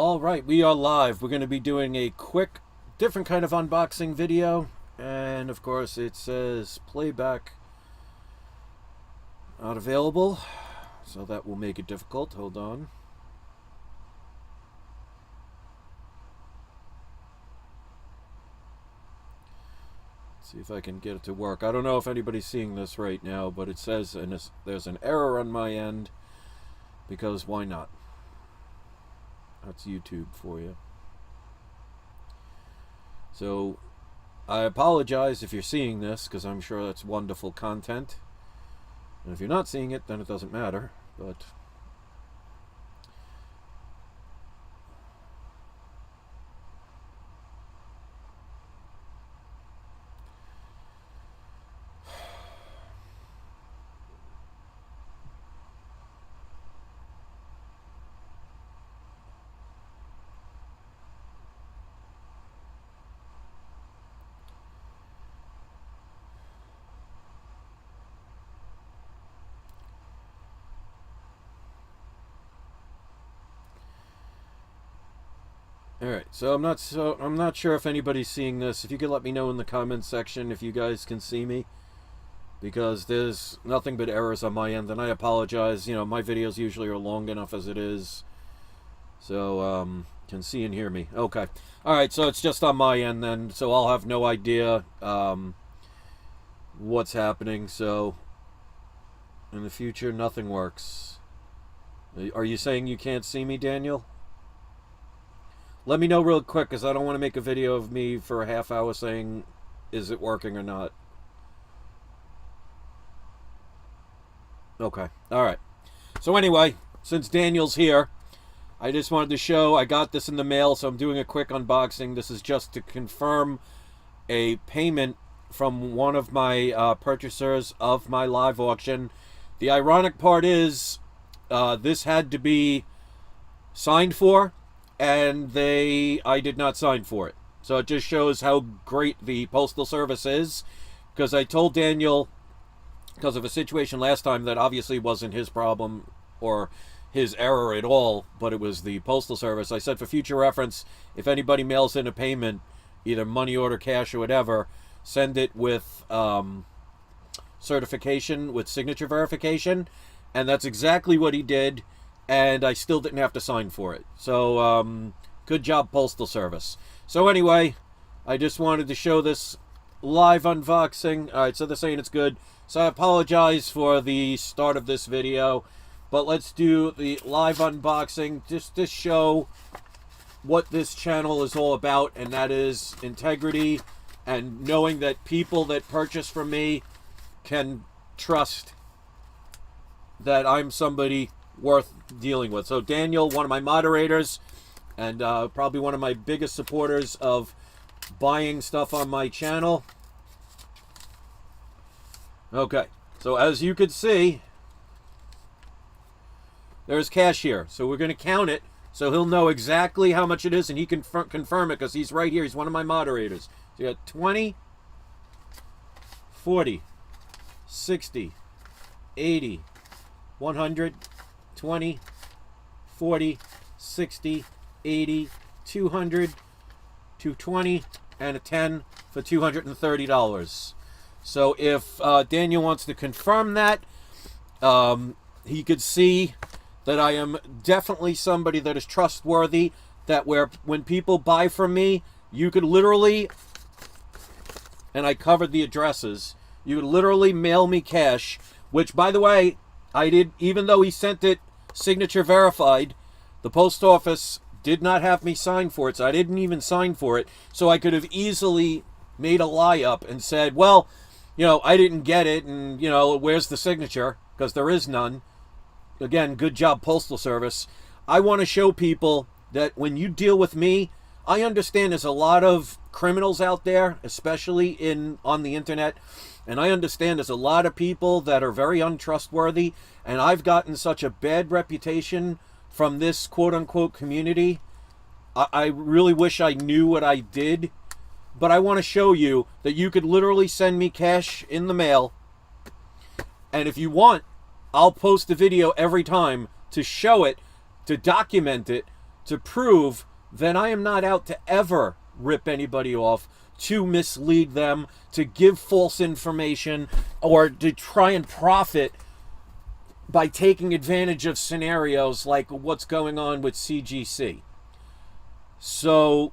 All right, we are live. We're going to be doing a quick, different kind of unboxing video. And of course, it says playback not available. So that will make it difficult. Hold on. Let's see if I can get it to work. I don't know if anybody's seeing this right now, but it says there's an error on my end because why not? That's YouTube for you. So I apologize if you're seeing this, because I'm sure that's wonderful content. And if you're not seeing it, then it doesn't matter. But all right, so I'm not sure if anybody's seeing this. If you could let me know in the comments section if you guys can see me, because there's nothing but errors on my end, and I apologize. You know, my videos usually are long enough as it is, so can see and hear me. Okay, all right, so it's just on my end then, so I'll have no idea what's happening. So in the future, nothing works. Are you saying you can't see me, Daniel? Let me know real quick, because I don't want to make a video of me for a half hour saying, is it working or not? Okay. All right. So anyway, since Daniel's here, I just wanted to show, I got this in the mail, so I'm doing a quick unboxing. This is just to confirm a payment from one of my purchasers of my live auction. The ironic part is, this had to be signed for, and I did not sign for it. So it just shows how great the Postal Service is, because I told Daniel, because of a situation last time that obviously wasn't his problem or his error at all, but it was the Postal Service. I said, for future reference, if anybody mails in a payment, either money order, cash, or whatever, send it with certification, with signature verification. And that's exactly what he did. And I still didn't have to sign for it. So, good job, Postal Service. So anyway, I just wanted to show this live unboxing. All right, so they're saying it's good. So I apologize for the start of this video. But let's do the live unboxing just to show what this channel is all about. And that is integrity and knowing that people that purchase from me can trust that I'm somebody worth dealing with. So Daniel, one of my moderators, and probably one of my biggest supporters of buying stuff on my channel. Okay, so as you could see, there's cash here. So we're going to count it, so he'll know exactly how much it is, and he can confirm it, because he's right here. He's one of my moderators. So you got 20, 40, 60, 80, 100, 20, 40, 60, 80, 200, 220, and a 10 for $230. So if Daniel wants to confirm that, he could see that I am definitely somebody that is trustworthy, that when people buy from me, you could literally, and I covered the addresses, you could literally mail me cash, which, by the way, I did, even though he sent it signature verified, the post office did not have me sign for it, so I didn't even sign for it. So I could have easily made a lie up and said, well, you know, I didn't get it, and, you know, where's the signature? Because there is none. Again, good job, Postal Service. I want to show people that when you deal with me, I understand there's a lot of criminals out there, especially on the internet, and I understand there's a lot of people that are very untrustworthy, and I've gotten such a bad reputation from this quote-unquote community. I really wish I knew what I did, but I want to show you that you could literally send me cash in the mail, and if you want, I'll post a video every time to show it, to document it, to prove that I am not out to ever rip anybody off, to mislead them, to give false information, or to try and profit by taking advantage of scenarios like what's going on with CGC. So,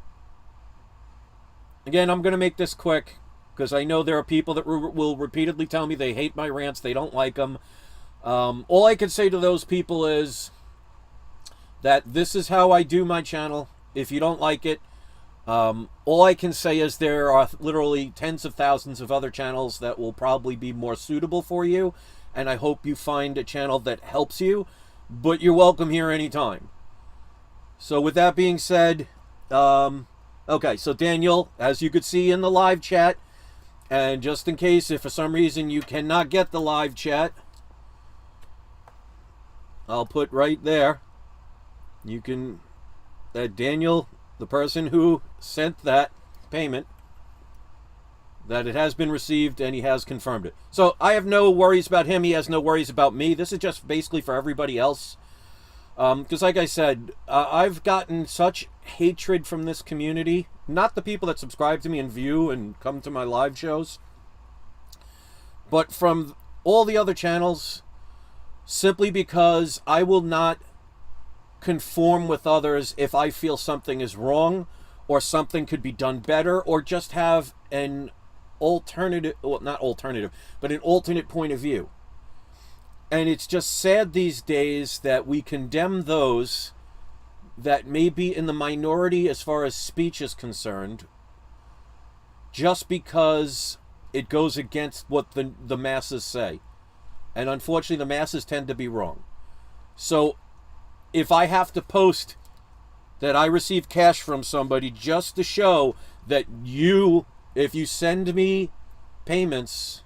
again, I'm going to make this quick because I know there are people that will repeatedly tell me they hate my rants, they don't like them. All I can say to those people is that this is how I do my channel. If you don't like it, all I can say is there are literally tens of thousands of other channels that will probably be more suitable for you, and I hope you find a channel that helps you, but you're welcome here anytime. So with that being said, okay, so Daniel, as you could see in the live chat, and just in case if for some reason you cannot get the live chat, I'll put right there, you can, that Daniel, the person who sent that payment, that it has been received and he has confirmed it. So I have no worries about him. He has no worries about me. This is just basically for everybody else. Because like I said, I've gotten such hatred from this community. Not the people that subscribe to me and view and come to my live shows, but from all the other channels, simply because I will not conform with others if I feel something is wrong or something could be done better, or just have an alternative, well, not alternative, but an alternate point of view. And it's just sad these days that we condemn those that may be in the minority as far as speech is concerned, just because it goes against what the masses say. And unfortunately, the masses tend to be wrong. So if I have to post that I received cash from somebody just to show that you, if you send me payments,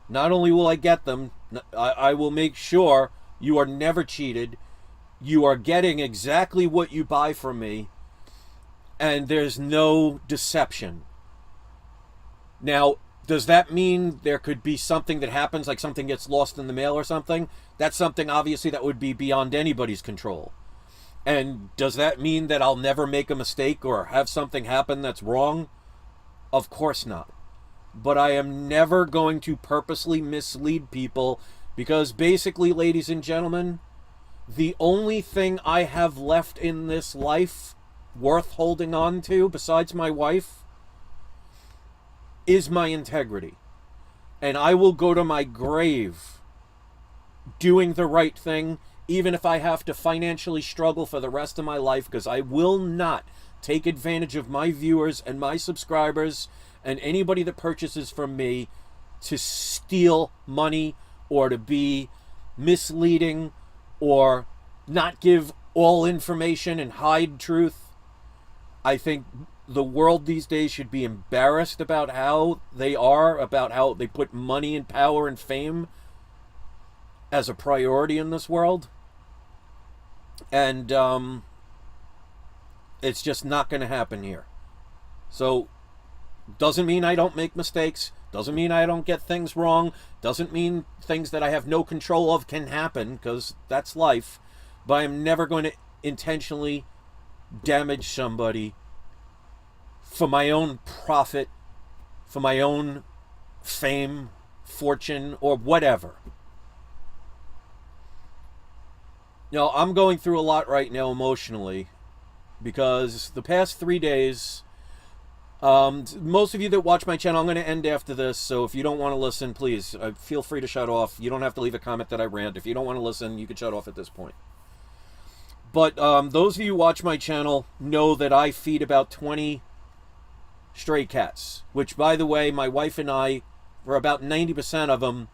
not only will I get them, I will make sure you are never cheated. You are getting exactly what you buy from me, and there's no deception. Now, does that mean there could be something that happens, like something gets lost in the mail or something? That's something, obviously, that would be beyond anybody's control. And does that mean that I'll never make a mistake or have something happen that's wrong? Of course not. But I am never going to purposely mislead people, because basically, ladies and gentlemen, the only thing I have left in this life worth holding on to, besides my wife, is my integrity. And I will go to my grave doing the right thing, even if I have to financially struggle for the rest of my life, because I will not take advantage of my viewers and my subscribers and anybody that purchases from me to steal money or to be misleading or not give all information and hide truth. I think the world these days should be embarrassed about how they are, about how they put money and power and fame as a priority in this world. And it's just not going to happen here. So, doesn't mean I don't make mistakes. Doesn't mean I don't get things wrong. Doesn't mean things that I have no control of can happen, because that's life. But I'm never going to intentionally damage somebody for my own profit, for my own fame, fortune, or whatever. You know, I'm going through a lot right now emotionally, because the past 3 days, most of you that watch my channel, I'm going to end after this, so if you don't want to listen, please, feel free to shut off. You don't have to leave a comment that I rant. If you don't want to listen, you can shut off at this point. But those of you who watch my channel know that I feed about 20 stray cats, which, by the way, my wife and I, for about 90% of them,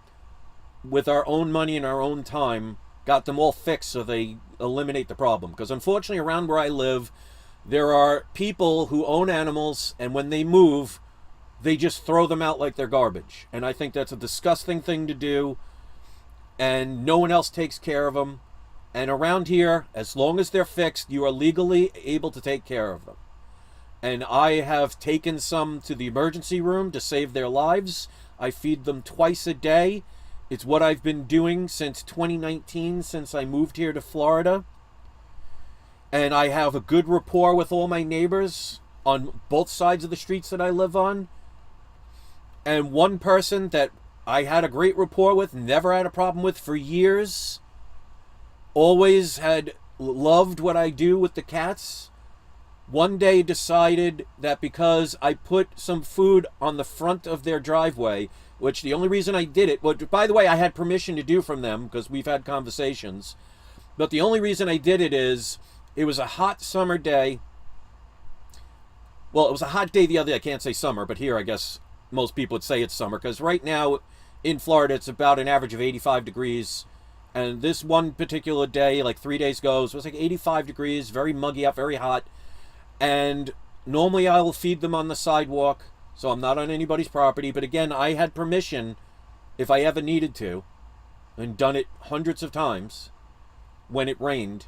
with our own money and our own time, got them all fixed so they eliminate the problem. Because unfortunately, around where I live, there are people who own animals, and when they move, they just throw them out like they're garbage. And I think that's a disgusting thing to do, and no one else takes care of them. And around here, as long as they're fixed, you are legally able to take care of them. And I have taken some to the emergency room to save their lives. I feed them twice a day. It's what I've been doing since 2019, since I moved here to Florida. and I have a good rapport with all my neighbors on both sides of the streets that I live on. And one person that I had a great rapport with, never had a problem with for years, always had loved what I do with the cats, one day decided that because I put some food on the front of their driveway, which the only reason I did it, which by the way I had permission to do from them because we've had conversations, but the only reason I did it is it was a hot summer day. Well, it was a hot day the other day. I can't say summer, but here I guess most people would say it's summer because right now in Florida it's about an average of 85 degrees. And this one particular day, like 3 days ago, it was like 85 degrees, very muggy out, very hot. And normally I will feed them on the sidewalk, so I'm not on anybody's property. But again, I had permission, if I ever needed to, and done it hundreds of times when it rained,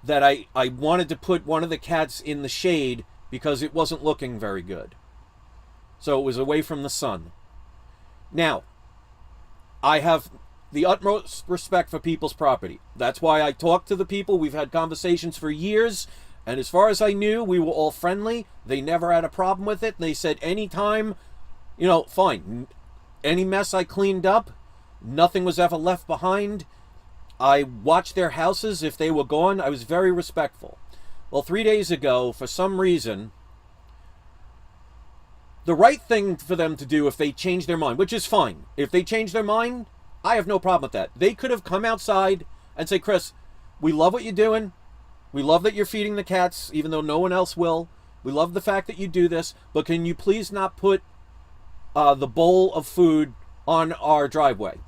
that I wanted to put one of the cats in the shade because it wasn't looking very good. So it was away from the sun. Now, I have the utmost respect for people's property. That's why I talk to the people. We've had conversations for years, and as far as I knew, we were all friendly. They never had a problem with it. They said anytime, fine. Any mess I cleaned up, nothing was ever left behind. I watched their houses. If they were gone, I was very respectful. Well, 3 days ago, for some reason, the right thing for them to do if they change their mind, which is fine. If they change their mind, I have no problem with that. They could have come outside and say, Chris, we love what you're doing. We love that you're feeding the cats, even though no one else will. We love the fact that you do this, but can you please not put the bowl of food on our driveway?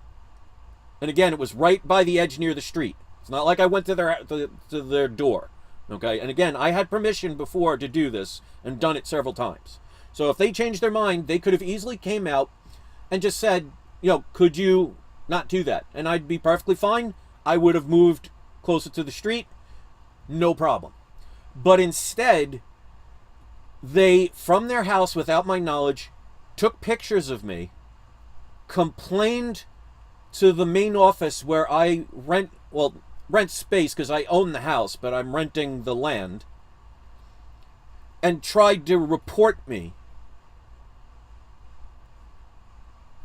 And again, it was right by the edge near the street. It's not like I went to their door. Okay, and again, I had permission before to do this and done it several times. So if they changed their mind, they could have easily came out and just said, could you not do that? And I'd be perfectly fine. I would have moved closer to the street. No problem. But instead, they, from their house without my knowledge, took pictures of me, complained to the main office where I rent space because I own the house, but I'm renting the land, and tried to report me.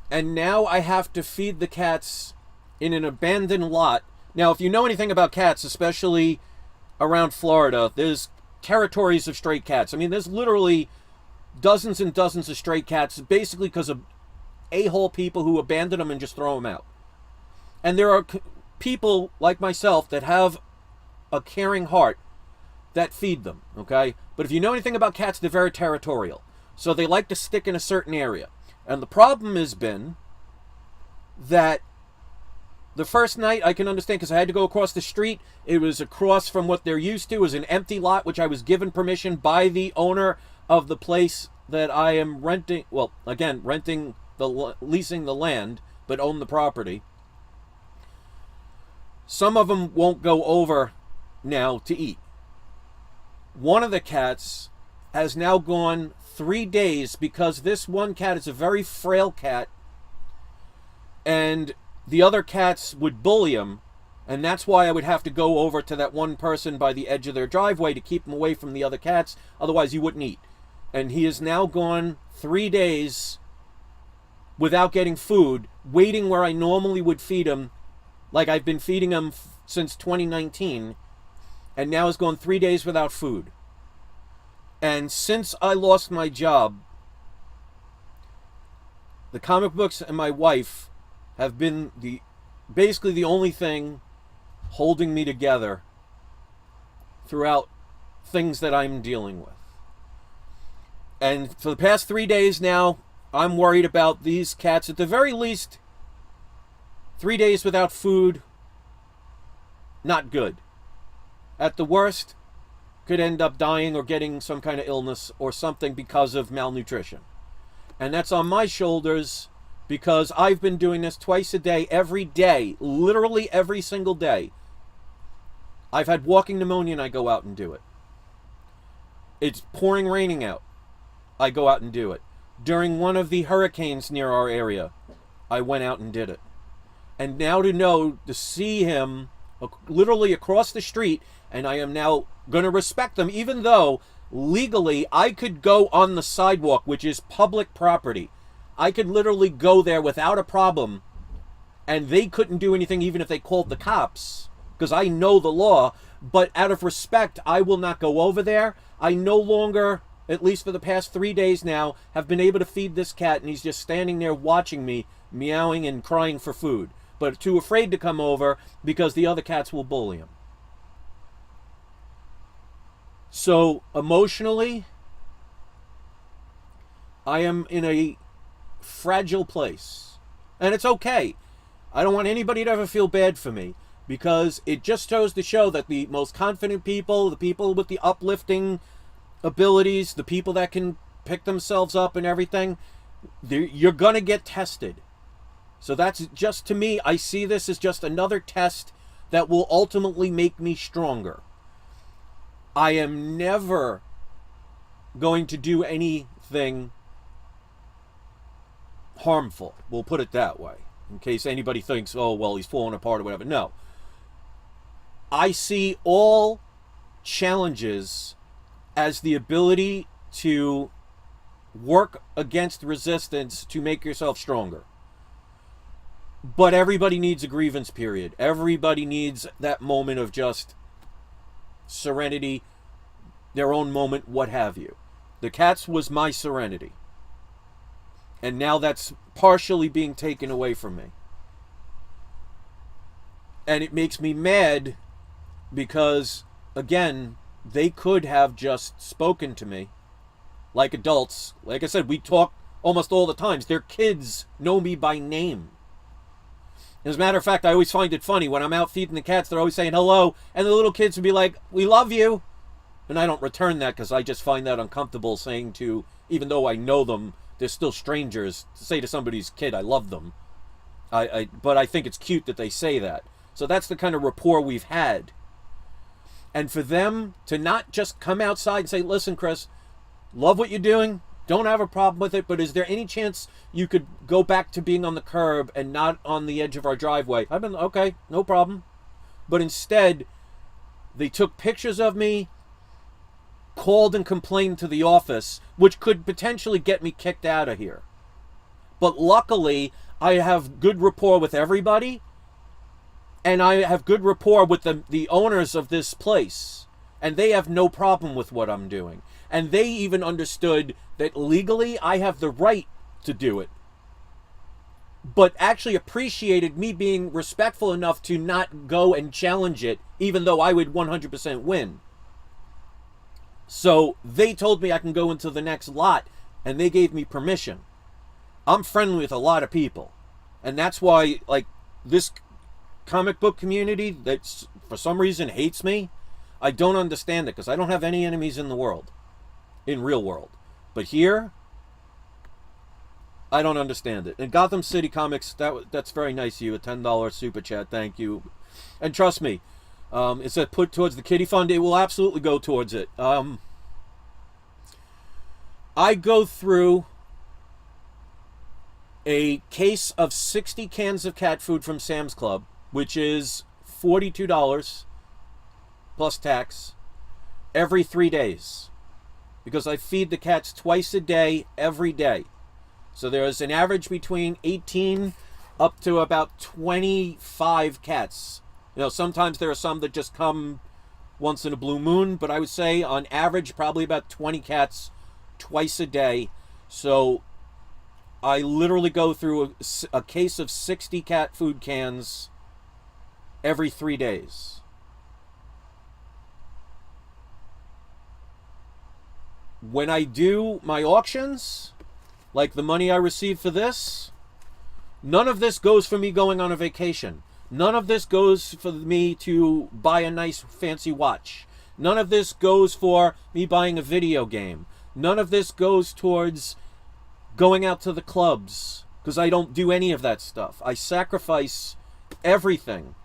And now I have to feed the cats in an abandoned lot. Now, if you know anything about cats, especially around Florida, there's territories of stray cats. I mean, there's literally dozens and dozens of stray cats, basically because of a-hole people who abandon them and just throw them out. And there are people like myself that have a caring heart that feed them, okay? But if you know anything about cats, they're very territorial. So they like to stick in a certain area. And the problem has been that the first night I can understand because I had to go across the street. It was across from what they're used to. It was an empty lot, which I was given permission by the owner of the place that I am renting. Well, again, leasing the land, but own the property. Some of them won't go over now to eat. One of the cats has now gone 3 days because this one cat is a very frail cat, and the other cats would bully him, and that's why I would have to go over to that one person by the edge of their driveway to keep him away from the other cats. Otherwise, he wouldn't eat. And he has now gone 3 days without getting food, waiting where I normally would feed him, like I've been feeding him since 2019, and now has gone 3 days without food. And since I lost my job, the comic books and my wife have been basically the only thing holding me together throughout things that I'm dealing with. And for the past 3 days now, I'm worried about these cats. At the very least, 3 days without food, not good. At the worst, could end up dying or getting some kind of illness or something because of malnutrition. And that's on my shoulders because I've been doing this twice a day, every day, literally every single day. I've had walking pneumonia and I go out and do it. It's pouring raining out. I go out and do it. During one of the hurricanes near our area, I went out and did it. And now to see him literally across the street, and I am now going to respect them, even though legally I could go on the sidewalk, which is public property. I could literally go there without a problem, and they couldn't do anything even if they called the cops, because I know the law. But out of respect, I will not go over there. I no longer, at least for the past 3 days now, have been able to feed this cat, and he's just standing there watching me, meowing and crying for food, but too afraid to come over because the other cats will bully him. So emotionally, I am in a fragile place, and it's okay. I don't want anybody to ever feel bad for me, because it just goes to show that the most confident people, the people with the uplifting abilities, the people that can pick themselves up and everything, you're going to get tested. So that's just, to me, I see this as just another test that will ultimately make me stronger. I am never going to do anything harmful. We'll put it that way. In case anybody thinks, oh, well, he's falling apart or whatever. No. I see all challenges as the ability to work against resistance to make yourself stronger. But everybody needs a grievance period. Everybody needs that moment of just serenity, their own moment, what have you. The cats was my serenity. And now that's partially being taken away from me. And it makes me mad because, again, they could have just spoken to me like adults. Like I said, we talk almost all the times. Their kids know me by name. As a matter of fact, I always find it funny. When I'm out feeding the cats, they're always saying hello, and the little kids would be like, we love you. And I don't return that because I just find that uncomfortable saying to, even though I know them, they're still strangers, to say to somebody's kid, I love them. But I think it's cute that they say that. So that's the kind of rapport we've had. And for them to not just come outside and say, listen, Chris, love what you're doing. Don't have a problem with it, but is there any chance you could go back to being on the curb and not on the edge of our driveway? I've been, okay, no problem. But instead, they took pictures of me, called and complained to the office, which could potentially get me kicked out of here. But luckily, I have good rapport with everybody, and I have good rapport with the owners of this place, and they have no problem with what I'm doing. And they even understood that legally I have the right to do it, but actually appreciated me being respectful enough to not go and challenge it, even though I would 100% win. So they told me I can go into the next lot, and they gave me permission. I'm friendly with a lot of people, and that's why, like, this comic book community that for some reason hates me, I don't understand it, because I don't have any enemies in the world, in real world. But here, I don't understand it. And Gotham City Comics, that's very nice of you, a $10 super chat, thank you. And trust me, it said put towards the kitty fund, it will absolutely go towards it. I go through a case of 60 cans of cat food from Sam's Club, which is $42 plus tax, every 3 days. Because I feed the cats twice a day, every day. So there's an average between 18 up to about 25 cats. You know, sometimes there are some that just come once in a blue moon, but I would say on average probably about 20 cats twice a day. So I literally go through a case of 60 cat food cans every 3 days. When I do my auctions, like the money I receive for this, none of this goes for me going on a vacation. None of this goes for me to buy a nice fancy watch. None of this goes for me buying a video game. None of this goes towards going out to the clubs, because I don't do any of that stuff. I sacrifice everything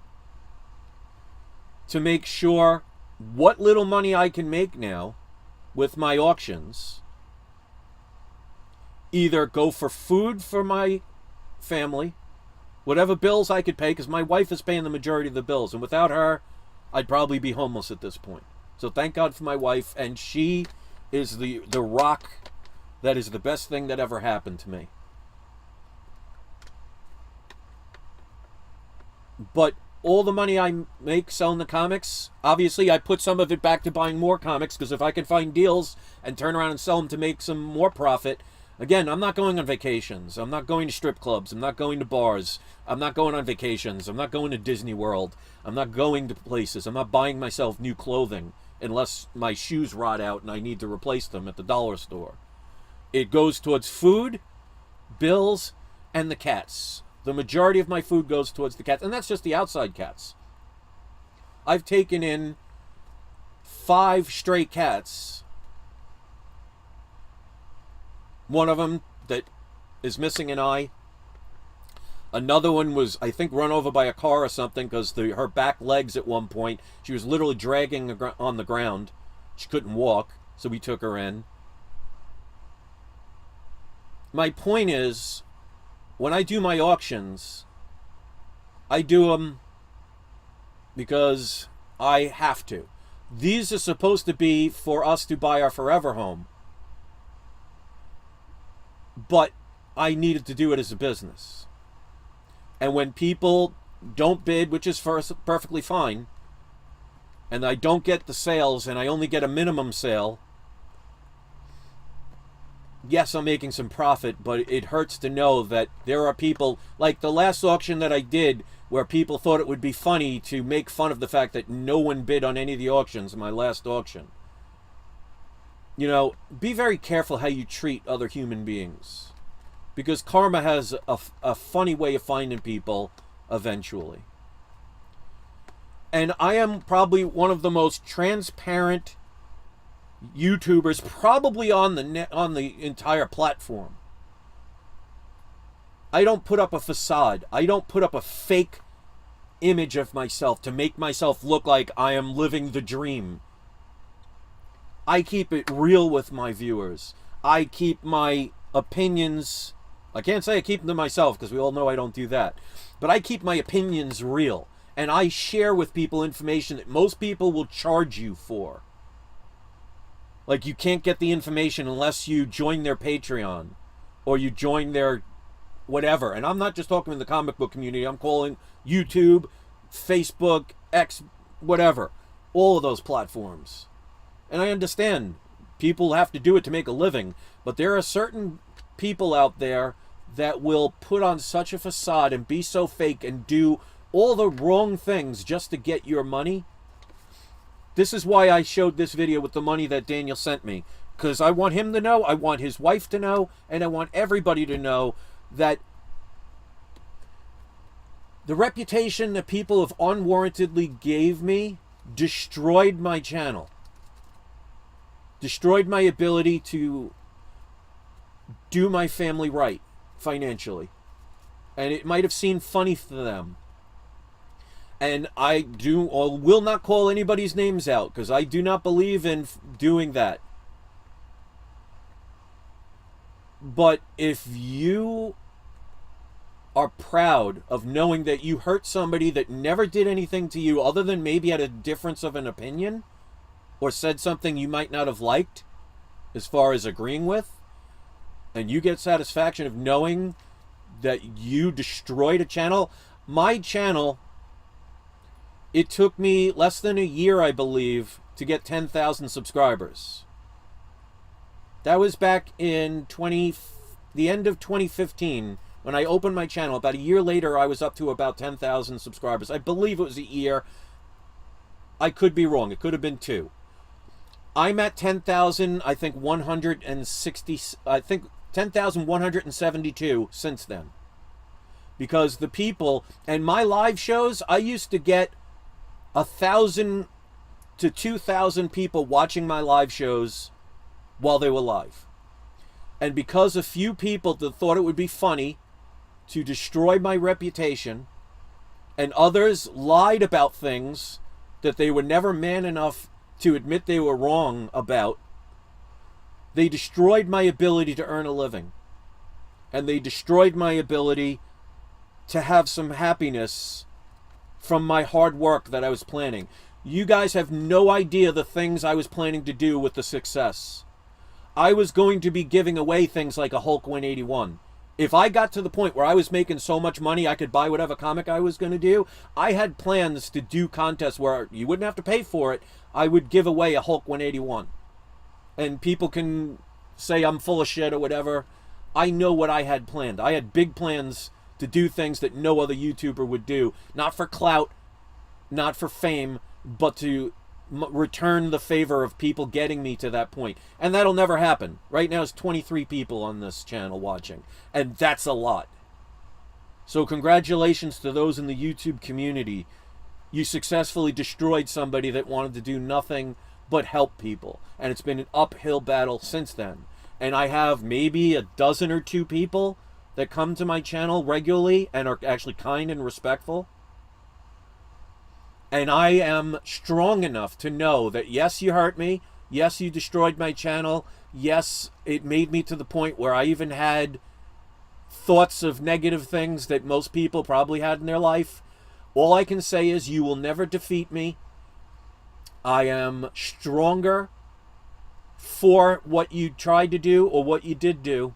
to make sure what little money I can make now with my auctions either go for food for my family Whatever bills I could pay, because my wife is paying the majority of the bills, and without her, I'd probably be homeless at this point. So thank God for my wife, and she is the rock that is the best thing that ever happened to me. But all the money I make selling the comics, obviously I put some of it back to buying more comics, because if I can find deals and turn around and sell them to make some more profit, again, I'm not going on vacations. I'm not going to strip clubs. I'm not going to bars. I'm not going on vacations. I'm not going to Disney World. I'm not going to places. I'm not buying myself new clothing unless my shoes rot out and I need to replace them at the dollar store. It goes towards food, bills, and the cats. The majority of my food goes towards the cats, and that's just the outside cats. I've taken in 5 stray cats. One of them that is missing an eye. Another one was, I think, run over by a car or something, because her back legs at one point, she was literally dragging on the ground. She couldn't walk, so we took her in. My point is, when I do my auctions, I do them because I have to. These are supposed to be for us to buy our forever home. But I needed to do it as a business. And when people don't bid, which is perfectly fine, and I don't get the sales and I only get a minimum sale, yes, I'm making some profit, but it hurts to know that there are people, like the last auction that I did, where people thought it would be funny to make fun of the fact that no one bid on any of the auctions in my last auction. You know, be very careful how you treat other human beings, because karma has a funny way of finding people eventually. And I am probably one of the most transparent YouTubers probably on the entire platform. I don't put up a facade. I don't put up a fake image of myself to make myself look like I am living the dream. I keep it real with my viewers. I keep my opinions, I can't say I keep them to myself, because we all know I don't do that, but I keep my opinions real, and I share with people information that most people will charge you for. Like, you can't get the information unless you join their Patreon or you join their whatever. And I'm not just talking in the comic book community. I'm calling YouTube, Facebook, X, whatever. All of those platforms. And I understand people have to do it to make a living. But there are certain people out there that will put on such a facade and be so fake and do all the wrong things just to get your money. This is why I showed this video with the money that Daniel sent me. Because I want him to know, I want his wife to know, and I want everybody to know that the reputation that people have unwarrantedly gave me destroyed my channel. Destroyed my ability to do my family right financially. And it might have seemed funny to them. And I do or will not call anybody's names out, because I do not believe in doing that. But if you are proud of knowing that you hurt somebody that never did anything to you other than maybe had a difference of an opinion or said something you might not have liked as far as agreeing with, and you get satisfaction of knowing that you destroyed a channel. My channel, it took me less than a year, I believe, to get 10,000 subscribers. That was back in the end of 2015 when I opened my channel. About a year later, I was up to about 10,000 subscribers. I believe it was a year. I could be wrong. It could have been 2. I'm at 10,000, I think 160, I think 10,172 since then. Because the people, and my live shows, I used to get 1,000 to 2,000 people watching my live shows while they were live. And because a few people that thought it would be funny to destroy my reputation, and others lied about things that they were never man enough to admit they were wrong about, they destroyed my ability to earn a living. And they destroyed my ability to have some happiness from my hard work that I was planning. You guys have no idea the things I was planning to do with the success. I was going to be giving away things like a Hulk 181. If I got to the point where I was making so much money I could buy whatever comic I was going to do, I had plans to do contests where you wouldn't have to pay for it. I would give away a Hulk 181. And people can say I'm full of shit or whatever. I know what I had planned. I had big plans to do things that no other YouTuber would do. Not for clout, not for fame, but to return the favor of people getting me to that point. And that'll never happen. Right now, it's 23 people on this channel watching. And that's a lot. So congratulations to those in the YouTube community. You successfully destroyed somebody that wanted to do nothing but help people. And it's been an uphill battle since then. And I have maybe a dozen or two people that come to my channel regularly and are actually kind and respectful. And I am strong enough to know that, yes, you hurt me. Yes, you destroyed my channel. Yes, it made me to the point where I even had thoughts of negative things that most people probably had in their life. All I can say is you will never defeat me. I am stronger for what you tried to do or what you did do.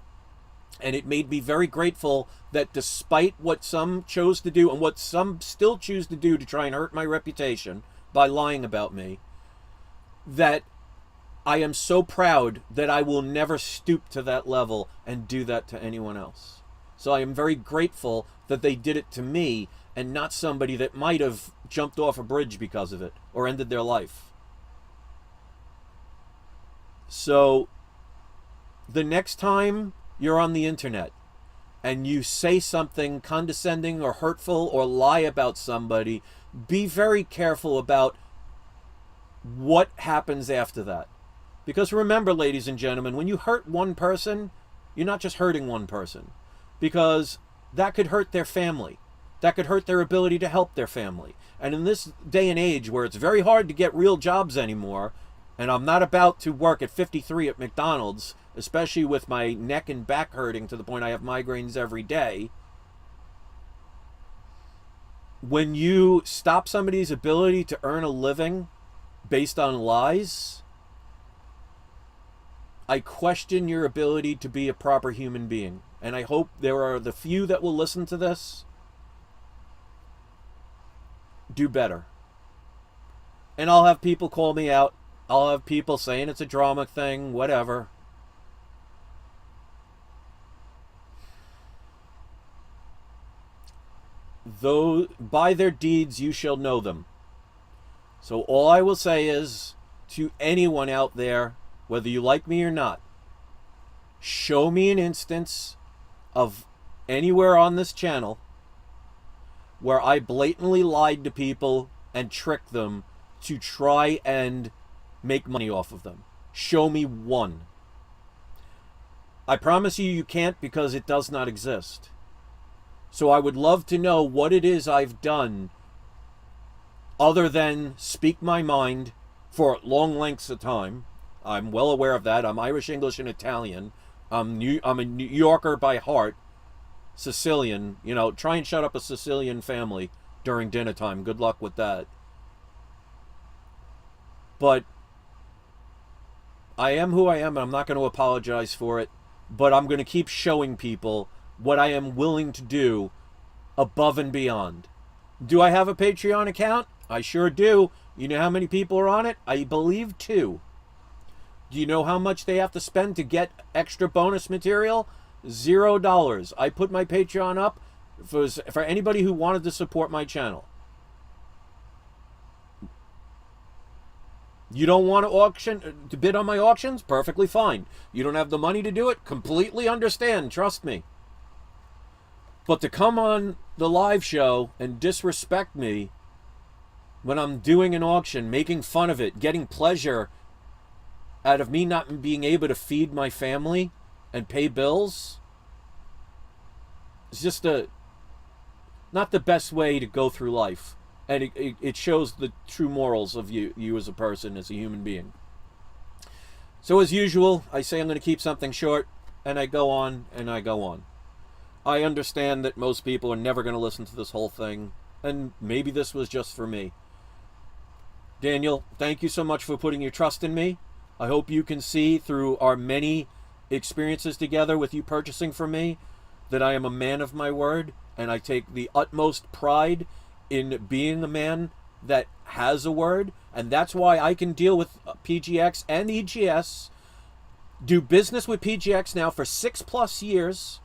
And it made me very grateful that despite what some chose to do and what some still choose to do to try and hurt my reputation by lying about me, that I am so proud that I will never stoop to that level and do that to anyone else. So I am very grateful that they did it to me and not somebody that might have jumped off a bridge because of it or ended their life. So the next time you're on the internet and you say something condescending or hurtful or lie about somebody, be very careful about what happens after that. Because remember, ladies and gentlemen, when you hurt one person, you're not just hurting one person. Because that could hurt their family. That could hurt their ability to help their family. And in this day and age where it's very hard to get real jobs anymore, and I'm not about to work at 53 at McDonald's, especially with my neck and back hurting to the point I have migraines every day. When you stop somebody's ability to earn a living based on lies, I question your ability to be a proper human being. And I hope there are the few that will listen to this do better. And I'll have people call me out. I'll have people saying it's a drama thing, whatever. Though by their deeds you shall know them. So all I will say is to anyone out there, whether you like me or not, show me an instance of anywhere on this channel where I blatantly lied to people and tricked them to try and make money off of them. Show me one. I promise you, you can't, because it does not exist. So I would love to know what it is I've done other than speak my mind for long lengths of time. I'm well aware of that. I'm Irish, English, and Italian. I'm a New Yorker by heart. Sicilian. You know, try and shut up a Sicilian family during dinner time. Good luck with that. But I am who I am, and I'm not going to apologize for it. But I'm going to keep showing people what I am willing to do above and beyond. Do I have a Patreon account? I sure do. You know how many people are on it? I believe 2. Do you know how much they have to spend to get extra bonus material? $0. I put my Patreon up for anybody who wanted to support my channel. You don't want to bid on my auctions? Perfectly fine. You don't have the money to do it? Completely understand. Trust me. But to come on the live show and disrespect me when I'm doing an auction, making fun of it, getting pleasure out of me not being able to feed my family and pay bills, it's just not the best way to go through life. And it shows the true morals of you as a person, as a human being. So as usual, I say I'm going to keep something short, and I go on, and I go on. I understand that most people are never going to listen to this whole thing, and maybe this was just for me. Daniel, thank you so much for putting your trust in me. I hope you can see through our many experiences together with you purchasing from me that I am a man of my word, and I take the utmost pride in being a man that has a word, and that's why I can deal with PGX and EGS, do business with PGX now for 6+ years,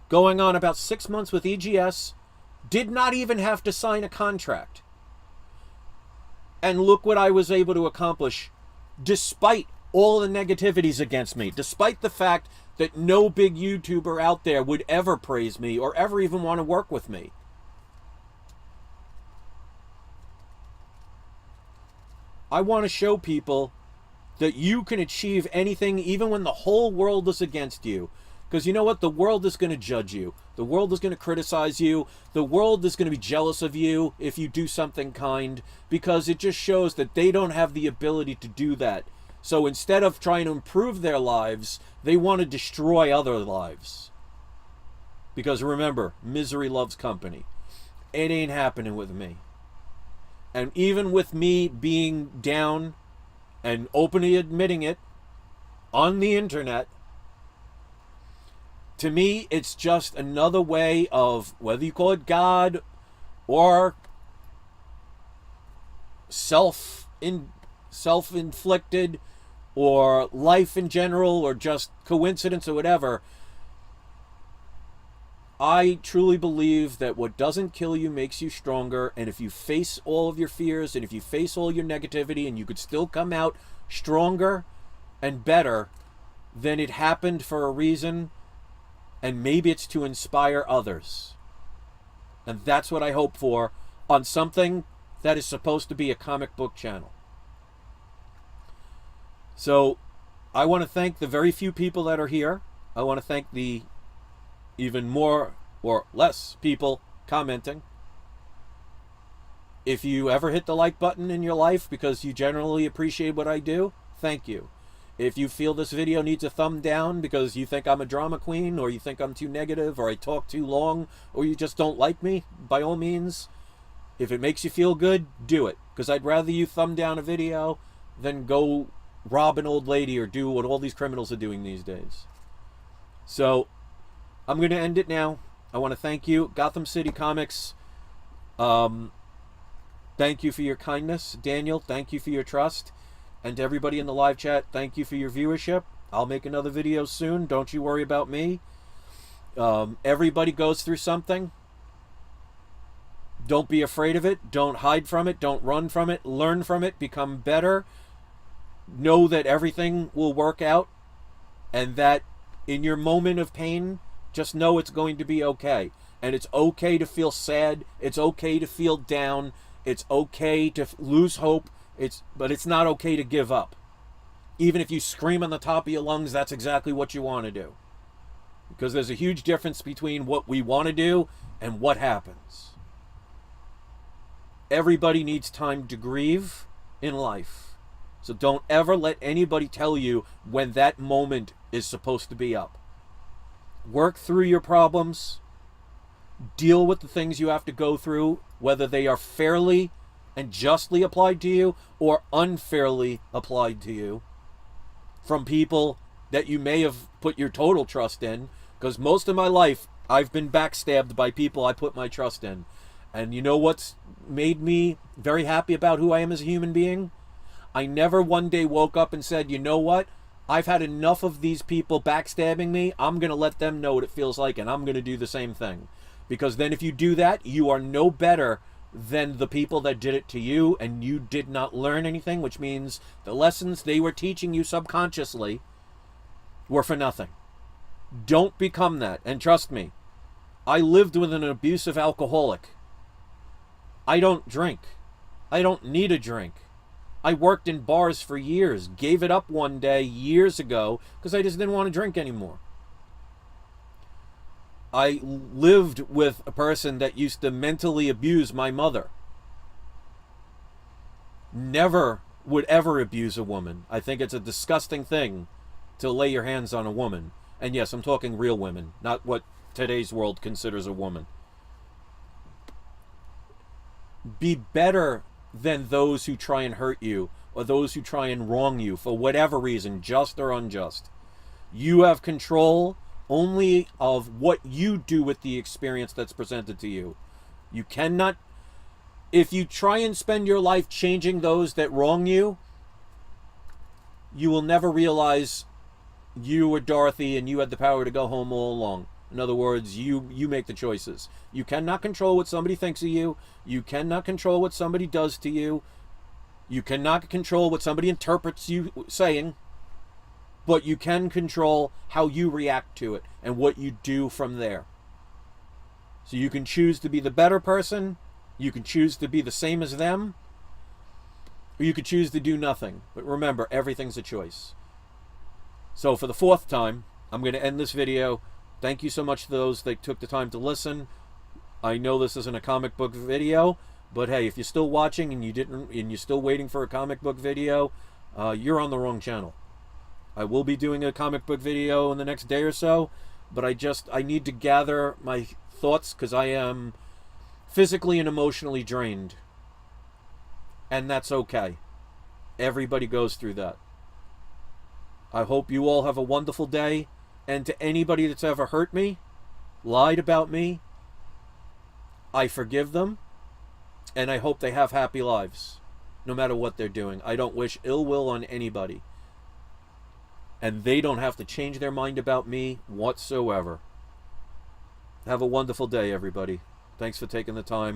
going on about 6 months with EGS, did not even have to sign a contract. And look what I was able to accomplish despite all the negativities against me, despite the fact that no big YouTuber out there would ever praise me or ever even want to work with me. I want to show people that you can achieve anything even when the whole world is against you. Because you know what? The world is going to judge you. The world is going to criticize you. The world is going to be jealous of you if you do something kind, because it just shows that they don't have the ability to do that. So instead of trying to improve their lives, they want to destroy other lives. Because remember, misery loves company. It ain't happening with me. And even with me being down and openly admitting it on the internet, to me, it's just another way of, whether you call it God or self-inflicted or life in general or just coincidence or whatever, I truly believe that what doesn't kill you makes you stronger. And if you face all of your fears and if you face all your negativity and you could still come out stronger and better, then it happened for a reason. And maybe it's to inspire others. And that's what I hope for on something that is supposed to be a comic book channel. So I want to thank the very few people that are here. I want to thank the even more or less people commenting. If you ever hit the like button in your life because you generally appreciate what I do, thank you. If you feel this video needs a thumb down because you think I'm a drama queen, or you think I'm too negative, or I talk too long, or you just don't like me, by all means, if it makes you feel good, do it. Because I'd rather you thumb down a video than go rob an old lady or do what all these criminals are doing these days. So, I'm going to end it now. I want to thank you, Gotham City Comics. Thank you for your kindness. Daniel, thank you for your trust. And to everybody in the live chat, thank you for your viewership. I'll make another video soon. Don't you worry about me. Everybody goes through something. Don't be afraid of it. Don't hide from it. Don't run from it. Learn from it. Become better. Know that everything will work out. And that in your moment of pain, just know it's going to be okay. And it's okay to feel sad. It's okay to feel down. It's okay to lose hope. But it's not okay to give up. Even if you scream on the top of your lungs, that's exactly what you want to do. Because there's a huge difference between what we want to do and what happens. Everybody needs time to grieve in life. So don't ever let anybody tell you when that moment is supposed to be up. Work through your problems. Deal with the things you have to go through, whether they are fairly and justly applied to you or unfairly applied to you from people that you may have put your total trust in. Because most of my life, I've been backstabbed by people I put my trust in. And you know what's made me very happy about who I am as a human being? I never one day woke up and said, you know what? I've had enough of these people backstabbing me. I'm going to let them know what it feels like, and I'm going to do the same thing. Because then if you do that, you are no better than the people that did it to you, and you did not learn anything, which means the lessons they were teaching you subconsciously were for nothing. Don't become that. And trust me, I lived with an abusive alcoholic. I don't drink. I don't need a drink. I worked in bars for years, gave it up one day years ago because I just didn't want to drink anymore. I lived with a person that used to mentally abuse my mother. Never would ever abuse a woman. I think it's a disgusting thing to lay your hands on a woman. And yes, I'm talking real women, not what today's world considers a woman. Be better than those who try and hurt you or those who try and wrong you for whatever reason, just or unjust. You have control only of what you do with the experience that's presented to you. You cannot, if you try and spend your life changing those that wrong you, you will never realize you were Dorothy and you had the power to go home all along. In other words, you make the choices. You cannot control what somebody thinks of you. You cannot control what somebody does to you. You cannot control what somebody interprets you saying. But you can control how you react to it and what you do from there. So you can choose to be the better person. You can choose to be the same as them. Or you could choose to do nothing. But remember, everything's a choice. So for the 4th time, I'm going to end this video. Thank you so much to those that took the time to listen. I know this isn't a comic book video, but hey, if you're still watching and you're still waiting for a comic book video, you're on the wrong channel. I will be doing a comic book video in the next day or so, but I need to gather my thoughts because I am physically and emotionally drained. And that's okay. Everybody goes through that. I hope you all have a wonderful day. And to anybody that's ever hurt me, lied about me, I forgive them. And I hope they have happy lives, no matter what they're doing. I don't wish ill will on anybody. And they don't have to change their mind about me whatsoever. Have a wonderful day, everybody. Thanks for taking the time.